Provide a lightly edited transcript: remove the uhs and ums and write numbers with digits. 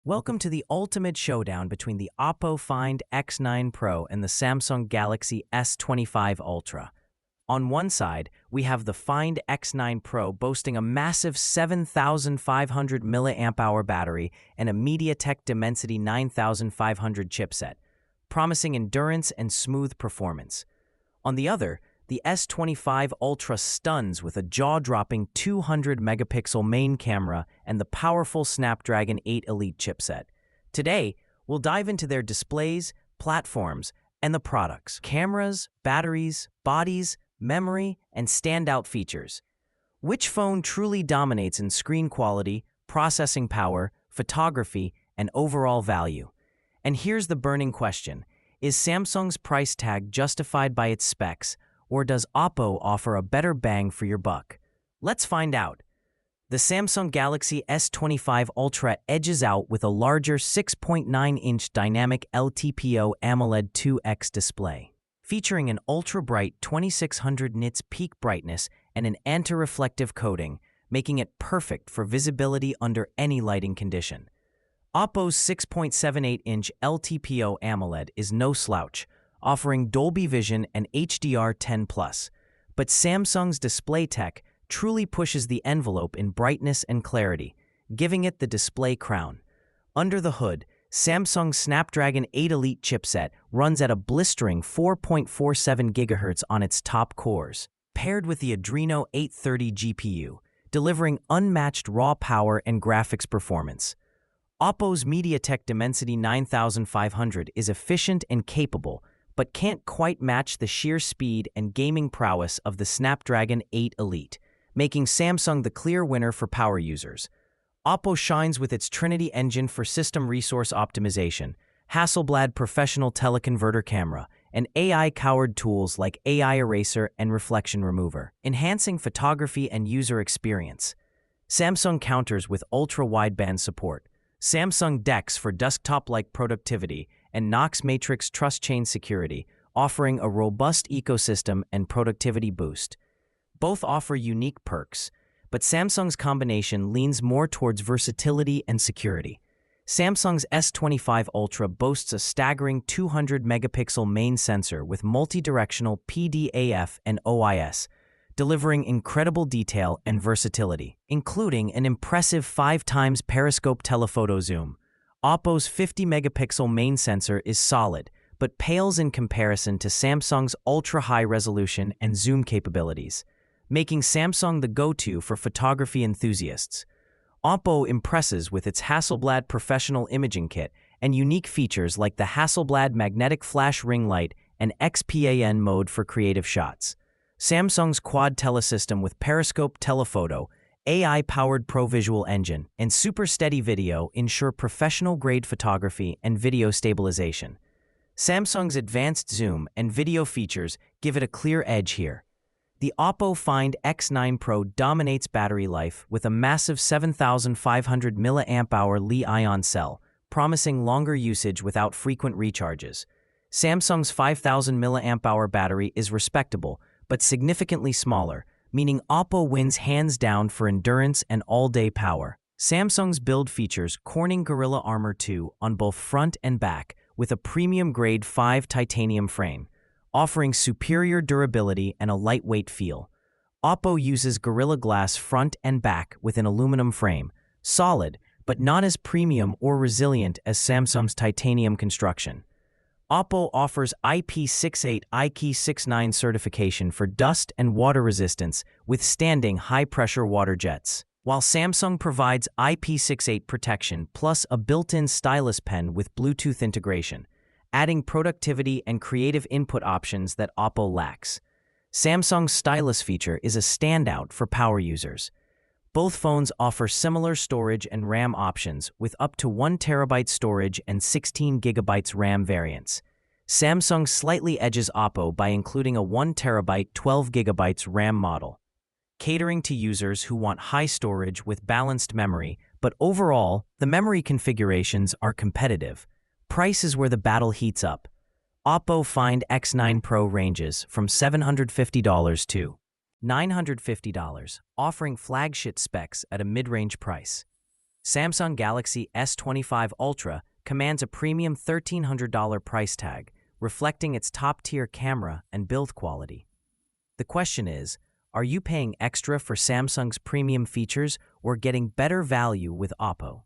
Welcome to the ultimate showdown between the Oppo Find X9 Pro and the Samsung Galaxy S25 Ultra. On one side, we have the Find X9 Pro boasting a massive 7,500 mAh battery and a MediaTek Dimensity 9500 chipset, promising endurance and smooth performance. On the other, the S25 Ultra stuns with a jaw-dropping 200-megapixel main camera and the powerful Snapdragon 8 Elite chipset. Today, we'll dive into their displays, platforms, and the products, cameras, batteries, bodies, memory, and standout features. Which phone truly dominates in screen quality, processing power, photography, and overall value? And here's the burning question: is Samsung's price tag justified by its specs, or does Oppo offer a better bang for your buck? Let's find out. The Samsung Galaxy S25 Ultra edges out with a larger 6.9-inch dynamic LTPO AMOLED 2X display. Featuring an ultra-bright 2600 nits peak brightness and an anti-reflective coating, making it perfect for visibility under any lighting condition. Oppo's 6.78-inch LTPO AMOLED is no slouch, offering Dolby Vision and HDR10+, but Samsung's display tech truly pushes the envelope in brightness and clarity, giving it the display crown. Under the hood, Samsung's Snapdragon 8 Elite chipset runs at a blistering 4.47 GHz on its top cores, paired with the Adreno 830 GPU, delivering unmatched raw power and graphics performance. Oppo's MediaTek Dimensity 9500 is efficient and capable, but can't quite match the sheer speed and gaming prowess of the Snapdragon 8 Elite, making Samsung the clear winner for power users. Oppo shines with its Trinity engine for system resource optimization, Hasselblad professional teleconverter camera, and AI-powered tools like AI Eraser and Reflection Remover, enhancing photography and user experience. Samsung counters with ultra-wideband support, Samsung DeX for desktop-like productivity, and Knox Matrix Trust Chain Security, offering a robust ecosystem and productivity boost. Both offer unique perks, but Samsung's combination leans more towards versatility and security. Samsung's S25 Ultra boasts a staggering 200-megapixel main sensor with multi-directional PDAF and OIS, delivering incredible detail and versatility, including an impressive 5x periscope telephoto zoom. Oppo's 50-megapixel main sensor is solid, but pales in comparison to Samsung's ultra-high resolution and zoom capabilities, making Samsung the go-to for photography enthusiasts. Oppo impresses with its Hasselblad professional imaging kit and unique features like the Hasselblad magnetic flash ring light and XPAN mode for creative shots. Samsung's quad telesystem with periscope telephoto, AI-powered ProVisual engine, and super steady video ensure professional-grade photography and video stabilization. Samsung's advanced zoom and video features give it a clear edge here. The Oppo Find X9 Pro dominates battery life with a massive 7,500 mAh Li-ion cell, promising longer usage without frequent recharges. Samsung's 5,000 mAh battery is respectable, but significantly smaller, meaning Oppo wins hands down for endurance and all-day power. Samsung's build features Corning Gorilla Armor 2 on both front and back with a premium grade 5 titanium frame, offering superior durability and a lightweight feel. Oppo uses Gorilla Glass front and back with an aluminum frame, solid but not as premium or resilient as Samsung's titanium construction. Oppo offers IP68 IP69 certification for dust and water resistance, withstanding high-pressure water jets, while Samsung provides IP68 protection plus a built-in stylus pen with Bluetooth integration, adding productivity and creative input options that Oppo lacks. Samsung's stylus feature is a standout for power users. Both phones offer similar storage and RAM options with up to 1 TB storage and 16 GB RAM variants. Samsung slightly edges Oppo by including a 1 TB 12 GB RAM model, catering to users who want high storage with balanced memory, but overall, the memory configurations are competitive. Price is where the battle heats up. Oppo Find X9 Pro ranges from $750 to $950, offering flagship specs at a mid-range price. Samsung Galaxy S25 Ultra commands a premium $1,300 price tag, reflecting its top-tier camera and build quality. The question is, are you paying extra for Samsung's premium features or getting better value with Oppo?